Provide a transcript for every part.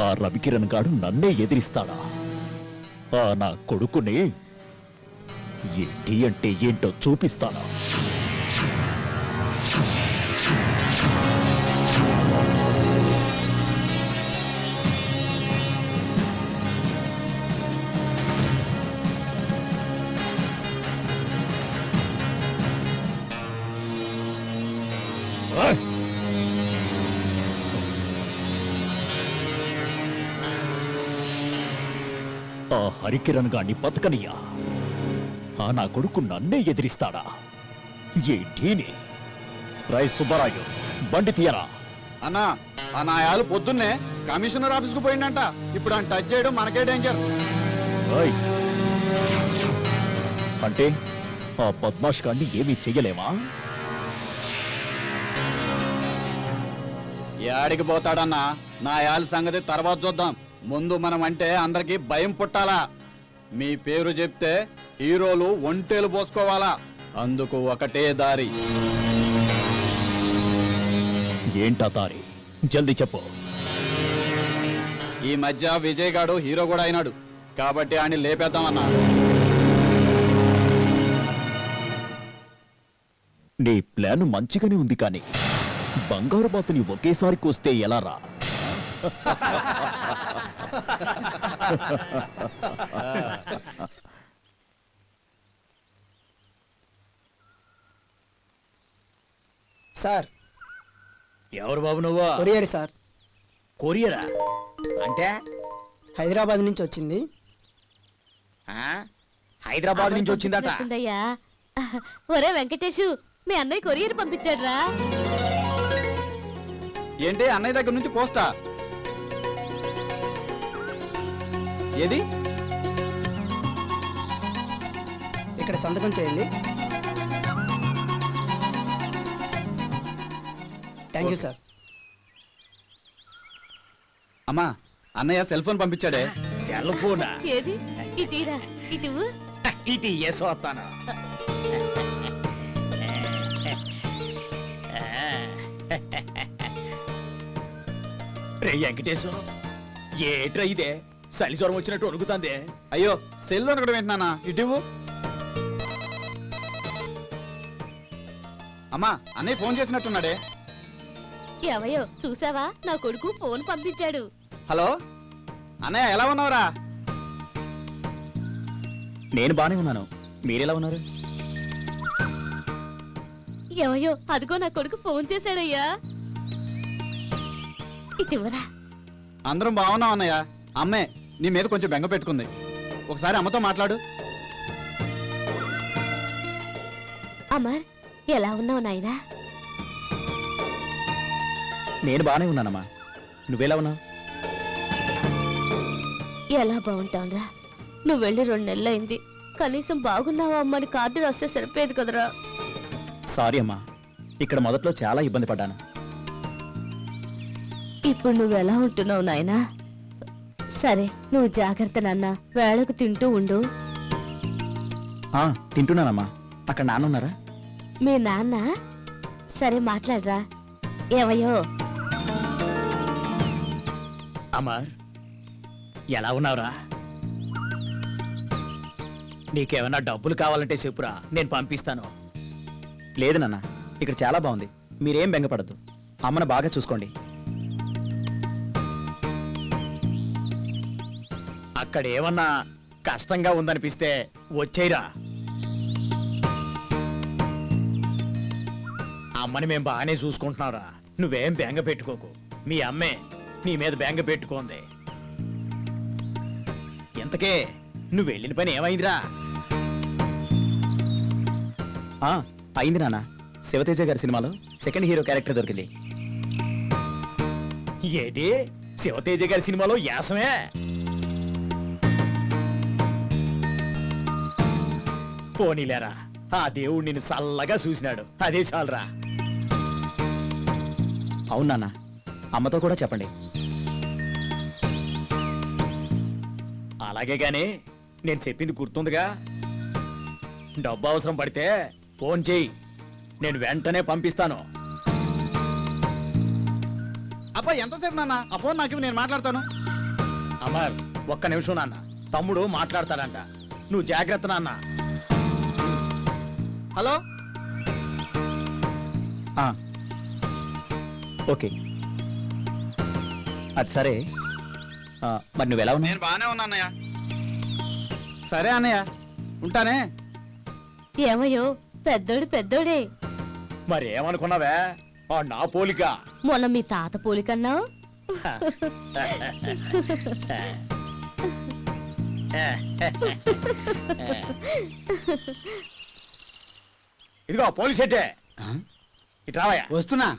ఆ రవికిరణ్ గాడు నన్నే ఎదిరిస్తాడా? ఆ నా కొడుకుని ఏంటి అంటే ఏంటో చూపిస్తాడా? ఆ హరికిరణ్ గాని బతకనియా? ఆ నా కొడుకు నన్నే ఎదిరిస్తాడా? ఏంటి? రాయ్ సుబ్బరాయు, బండి తీయరా. అన్నా ఆ నాయాలు పొద్దున్నే కమిషనర్ ఆఫీస్కు పోయిందంట. ఇప్పుడు ఆయన టచ్ చేయడం మనకే డేంజర్. ఓయ్, అంటే ఆ పద్మాష్ గాన్ని ఏమీ చెయ్యలేమా? ఏడికి పోతాడన్నా? నాయాల సంగతి తర్వాత చూద్దాం. ముందు మనం అంటే అందరికి భయం పుట్టాలా. మీ పేరు చెప్తే హీరోలు ఒంటేలు పోసుకోవాలా. అందుకు ఒకటే దారి. ఏంటా దారి? జల్దీ చెప్పు. ఈ మధ్య విజయ్ గాడు హీరో కూడా అయినాడు కాబట్టి ఆయన లేపేద్దామన్నా. నీ ప్లాన్ మంచిగానే ఉంది, కానీ బంగారు బాతుని ఒకేసారి కోస్తే ఎలా రా? సార్, ఎవరు బాబు నువ్వు? Courier sir. కొరియరా అంటే? హైదరాబాద్ నుంచి వచ్చింది. హైదరాబాద్ నుంచి వచ్చిందట. ఒరే వెంకటేషు, మీ అన్నయ్య కొరియర్ పంపించాడ్రా. ఏంటి అన్నయ్య దగ్గర నుంచి పోస్టా? ఏది? ఇక్కడ సంతకం చేయండి. Thank you sir. అమ్మా, అన్నయ్య సెల్ ఫోన్ పంపించాడే. సెల్ ఫోనా? ఏది? ఇటీరా, ఇటు. ఇది ఎసోతాను. రే వెంకటేశు, ఏట్రా ఇదే? చలి జ్వరం వచ్చినట్టు వణుకుతాందే. అయ్యో, సెల్ ఒకటి వింటున్నానా? ఇటు. అమ్మా, అన్నయ్య ఫోన్ చేసినట్టున్నాడే. ఎవయో చూసావా? నా కొడుకు ఫోన్ పంపించాడు. హలో అన్నయ్య, ఎలా ఉన్నావురా? నేను బానే ఉన్నాను, మీరెలా ఉన్నారు? ఎవయో అదిగో నా కొడుకు ఫోన్ చేశాడయ్యా. ఇటివరా. అందరం బాగున్నాం అన్నయ్య. అమ్మే నీ మీద కొంచెం బెంగ పెట్టుకుంది. ఒకసారి అమ్మతో మాట్లాడు. అమర్, ఎలా ఉన్నావు నాయనా? నేను బానే ఉన్నానమ్మా, నువ్వెలా ఉన్నావు? ఎలా బాగుంటావురా? నువ్వు వెళ్ళి 2 నెలలైంది. కనీసం బాగున్నావా అమ్మని కార్డు రాస్తే సరిపోయేది కదరా. సారీ అమ్మా, ఇక్కడ మొదట్లో చాలా ఇబ్బంది పడ్డాను. ఇప్పుడు నువ్వెలా ఉంటున్నావు నాయనా? సరే, నువ్వు జాగ్రత్త నాన్న. వేళకు తింటూ ఉండు. తింటున్నానమ్మా. అక్కడ నాన్న ఉన్నారా? మీ నాన్న? సరే, మాట్లాడరా. ఏమయ్యో? అమర్, ఎలా ఉన్నావురా? నీకేమన్నా డబ్బులు కావాలంటే చెప్పురా, నేను పంపిస్తాను. లేదు నాన్న, ఇక్కడ చాలా బాగుంది. మీరేం బెంగపడద్దు. అమ్మను బాగా చూసుకోండి. అక్కడ ఏమన్నా కష్టంగా ఉందనిపిస్తే వచ్చేయరా. అమ్మని మేం బాగానే చూసుకుంటున్నావురా, నువ్వేం బెంగ పెట్టుకోకు. మీ అమ్మే నీ మీద బెంగ పెట్టుకోంది. ఎంతకే నువ్వు వెళ్ళిన పని ఏమైందిరా? అయింది నాన్న. శివతేజ గారి సినిమాలో సెకండ్ హీరో క్యారెక్టర్ దొరికింది. ఏంటి? శివతేజ గారి సినిమాలో యాసమే? పోనీలేరా, ఆ దేవుడు నిన్ను చల్లగా చూసినాడు, అదే చాలరా. అవును నాన్న, అమ్మతో కూడా చెప్పండి. అలాగే గాని నేను చెప్పింది గుర్తుందిగా? డబ్బు అవసరం పడితే ఫోన్ చేయి, నేను వెంటనే పంపిస్తాను. అబ్బా ఎంతసేపు నాన్న ఆ ఫోన్ నాకు ఇవ్వు, నేను మాట్లాడతాను. అమర్ ఒక్క నిమిషం నాన్న, తమ్ముడు మాట్లాడతాడంట, నువ్వు జాగ్రత్త నాన్న. హలో ఓకే అది సరే, మరి నువ్వు ఎలా ఉన్నావు? నేను బాగానే ఉన్నా అన్నయ్య. సరే అన్నయ్య ఉంటానే. ఏమయ్యో పెద్దోడే మరి ఏమనుకున్నావే, నా పోలిక. మొన్న మీ తాత పోలికన్నావు. ఇదిగో పోలీస్ అంటే ఇటు రావయ్యా. వస్తున్నా.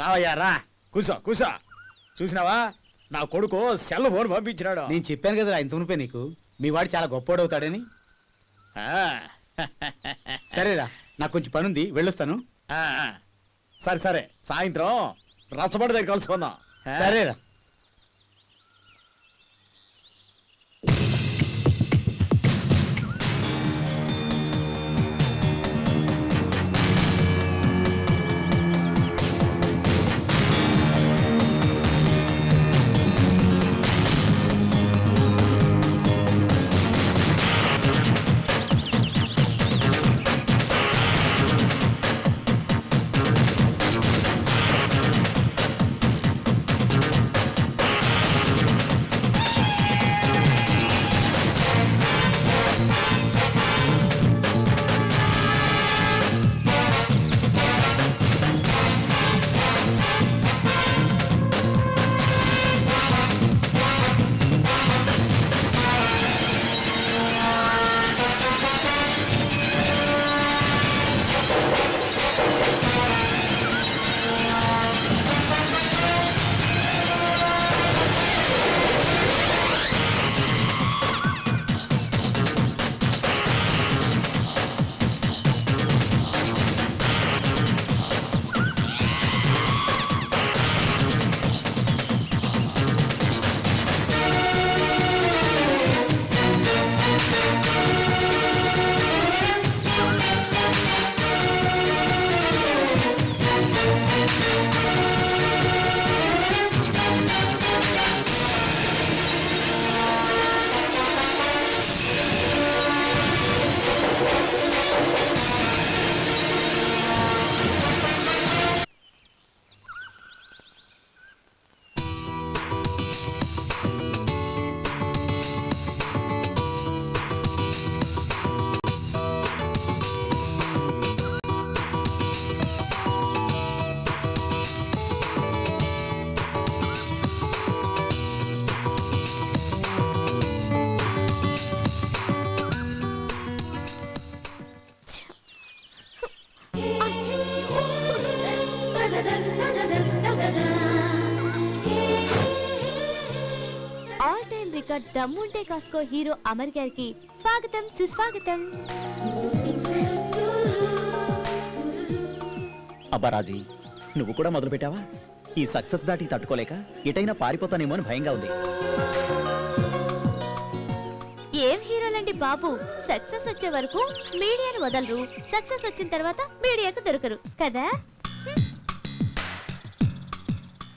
రావయ్యా రా, కూసో కూసో. చూసినావా నా కొడుకు సెల్ ఫోన్ పంపించినాడు. నేను చెప్పాను కదా ఇంత మునిపే నీకు, మీ వాడు చాలా గొప్పోడవుతాడని. సరేరా, నాకు కొంచెం పని ఉంది, వెళ్ళొస్తాను. సరే సరే, సాయంత్రం రచ్చబండ దగ్గర కలుసుకుందాం. సరేరా. ఆల్ టైమ్ రికార్డ్ దమ్ముంటే కాస్కో హీరో అమర్ గారికి స్వాగతం సుస్వాగతం. అబ్బా రాజీ, నువ్వు కూడా మొదలు పెట్టావా? ఈ సక్సెస్ దాటి తట్టుకోలేక ఎటైనా పారిపోతానేమో అని భయంగా ఉంది. ఏం హీరోలండి బాబు, సక్సెస్ వచ్చే వరకు మీడియాను వదలరు, సక్సెస్ వచ్చిన తర్వాత మీడియాకు దొరకరు కదా.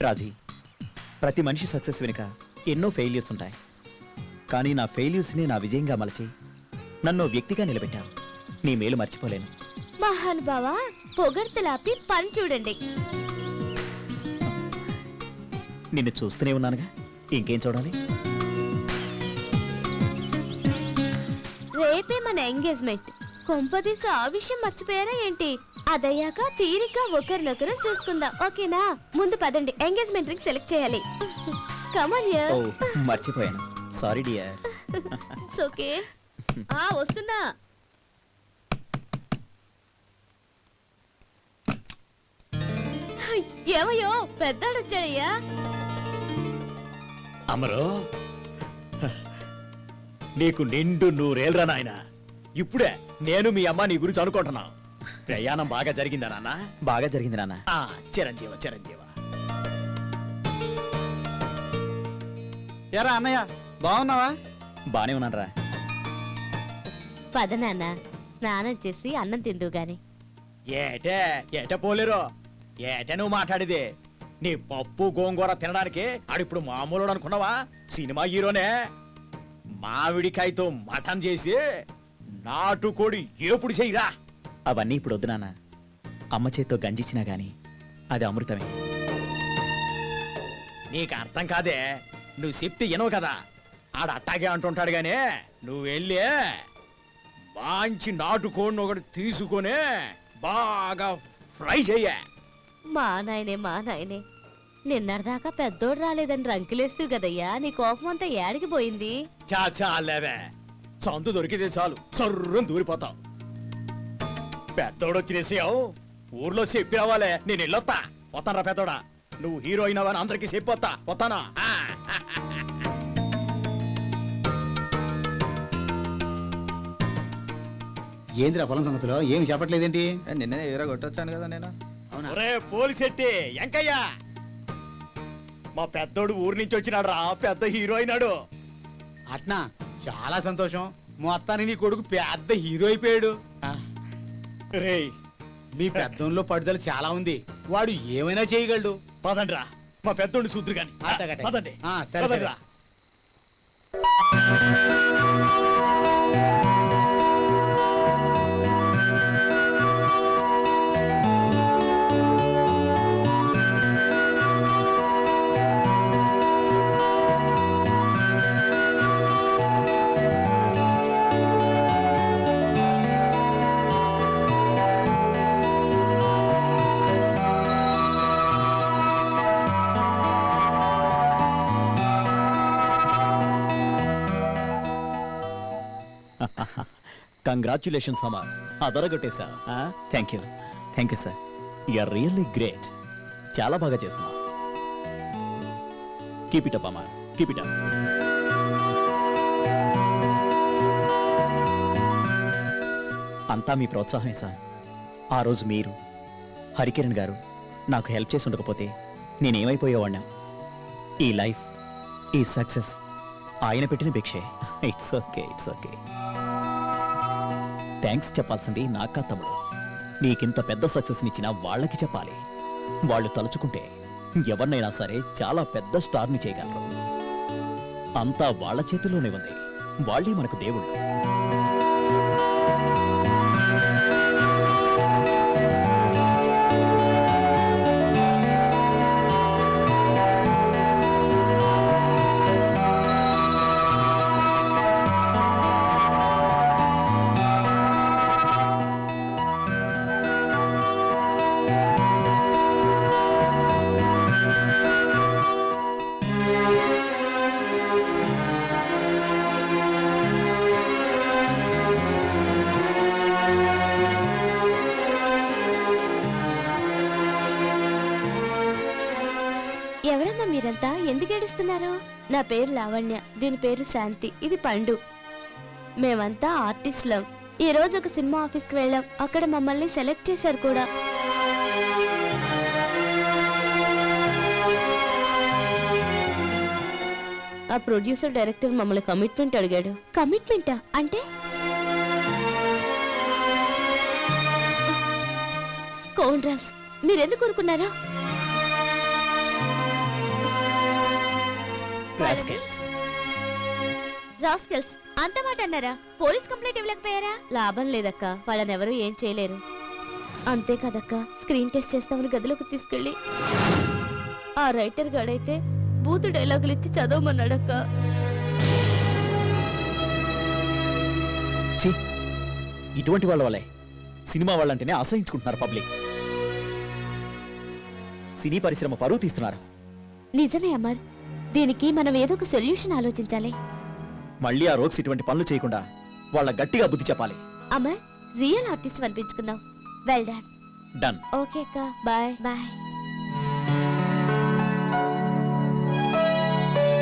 రాజీ, ప్రతి మనిషి సక్సెస్ వెనుక ఎన్నో ఫెయిల్యూర్స్ ఉంటాయి. కానీ నా ఫెయిల్యూర్స్ని నా విజయంగా మలచి నన్ను వ్యక్తిగా నిలబెట్టావు. నీ మేలు మర్చిపోలేను. మహానుభావా, పొగడ్తలాపి పని చూడండి. నిన్ను చూస్తూనే ఉన్నానుగా, ఇంకేం చూడాలి? రేపే మన ఎంగేజ్మెంట్. కొంపదీసి ఆ విషయం మర్చిపోయారా ఏంటి? అదయ్యాక తీరిక ఒకరినొకరు చూసుకుందాం, ఓకేనా? ముందు పదండి, ఎంగేజ్మెంట్ రింగ్ సెలెక్ట్ చేయాలి. కమాన్ ఓ మర్చిపోయాను, సారీ డియర్. ఓకే, వస్తున్నా. ఏమయ్యో, పెద్దాడు వచ్చాడయ్యా. అమరు, నీకు నిండు నూరేళ్ళరా నాయన. ఇప్పుడే నేను మీ అమ్మ నీ గురించి అనుకుంటున్నా. ప్రయాణం బాగా జరిగిందా నాన్న? బాగా జరిగింది నాన్న. చిరంజీవ చిరంజీవ. ఎరా అన్నయ్య, బాగున్నావా? బానే ఉన్నానరా. పద నాన్న, స్నానం చేసి అన్నం తిందువు గాని. ఏటే ఏటే పోలేరు ఏటే నువ్వు మాట్లాడేది నీ పప్పు గోంగూర తినడానికి ఆడిప్పుడు మామూలు అనుకున్నావా? సినిమా హీరోనే. మామిడికాయతో మటన్ చేసి నాటుకోడి ఏపుడు చెయ్యిరా. అవన్నీ ఇప్పుడు వద్దు నాన్న. అమ్మ చేత్తో గంజిచ్చినా గాని అది అమృతమే. నీకు అర్థం కాదే, నువ్వు చెప్తే వినవు కదా. ఆడ అట్టాగే అంటుంటాడు గానీ నువ్వు వెళ్ళి మంచి నాటుకోడిని ఒకటి తీసుకొని బాగా ఫ్రై చెయ్య. మా నాయనే నిన్నటిదాకా పెద్దోడు రాలేదని రంకులేస్తూ కదయ్యా, నీ కోపం అంతా ఏడికి పోయింది? చాలేవే, చందు దొరికితే చాలు సర్రం దూరిపోతావు. పెద్దోడు వచ్చినేసావు, ఊర్లో చెప్పి రావాలే. నేను వెళ్ళొత్తా. పోతానరా పెద్దోడా, నువ్వు హీరో అయినావని అందరికి చెప్పొత్తా. పోతానా? ఏంద్రా పొలం సంగతిలో ఏమి చెప్పట్లేదేంటి? నిన్నే ఎరా కొట్టొచ్చాను కదా నేను. ఒరే పోలిసెట్టి ఎంకయ్య, మా పెద్దోడు ఊరి నుంచి వచ్చినాడు రా, పెద్ద హీరో అయినాడు. అట్నా, చాలా సంతోషం. మొత్తానికి నీ కొడుకు పెద్ద హీరో అయిపోయాడు. రేయ్ మీ పెద్దంలో పట్టుదల చాలా ఉంది. వాడు ఏమైనా చేయగలడు. పదండ్రా, మా పెద్దోడిని సూత్రు గాని. అట్టగట్టే. పదండి. సరే సరే. పదండ్రా. కంగ్రాచులేషన్స్ అమ్మా, అదరగొట్టేశా. Thank you sir, you are really great. చాలా బాగా చేస్తున్నా. కీప్ ఇట్ అప్ అమ్మా, కీప్ ఇట్ అప్. అంతా మీ ప్రోత్సాహమే సార్. ఆ రోజు మీరు హరికిరణ్ గారు నాకు హెల్ప్ చేసి ఉండకపోతే నేనేమైపోయేవాడినా? ఈ లైఫ్, ఈ సక్సెస్ ఆయన పెట్టిన భిక్షే. It's okay. థ్యాంక్స్ చెప్పాల్సింది నాకా తమ్ముడు. నీకింత పెద్ద సక్సెస్ నిచ్చిన వాళ్ళకి చెప్పాలి. వాళ్ళు తలుచుకుంటే ఎవరినైనా సరే చాలా పెద్ద స్టార్ని చేయగలరు. అంతా వాళ్ళ చేతిలోనే ఉంది. వాళ్ళే మనకు దేవుళ్ళు. ఎవరమ్మా మీరంతా? ఎందుకు ఏడుస్తున్నారు? నా పేరు లావణ్య, దీని పేరు శాంతి, ఇది పండు. మేమంతా ఆర్టిస్టులం. ఈ రోజు ఒక సినిమా ఆఫీస్కి వెళ్ళాం. అక్కడ మమ్మల్ని సెలెక్ట్ చేశారు కూడా. ఆ ప్రొడ్యూసర్ డైరెక్టర్ మమ్మల్ని కమిట్మెంట్ అడిగాడు. కమిట్మెంటా అంటే? స్కౌండ్రల్స్, మీరెందుకు ఊరుకున్నారా? రాస్కెల్స్ అంత మాట అన్నారా? పోలీస్ కంప్లైంట్ ఇవ్వలేకపోయారా? లాభం లేదక్క, వాళ్ళనెవరూ ఏం చేయలేరు. అంతే కదక్క, స్క్రీన్ టెస్ట్ చేస్తామని గదిలోకి తీసుకెళ్ళి ఆ రైటర్ గాడైతే బూతు డైలాగులు ఇచ్చి చదవమన్నాడక్క. ఇటువంటి వాళ్ళ వల్లే సినిమా వాళ్ళంటేనే అసహించుకుంటున్నారు పబ్లిక్. సినీ పరిశ్రమ పరువు తీస్తున్నారు. నిజమే అమర్, దీనికి మనం ఏదో ఒక సొల్యూషన్ ఆలోచించాలి. మళ్ళీ ఆ రోగ్స్ ఇటువంటి పనులు చేయకుండా వాళ్ళ గట్టిగా బుద్ధి చెప్పాలి. అమర్, రియల్ ఆర్టిస్ట్ అనిపించుకున్నావు. Well done. డన్. ఓకే అక్క, బాయ్.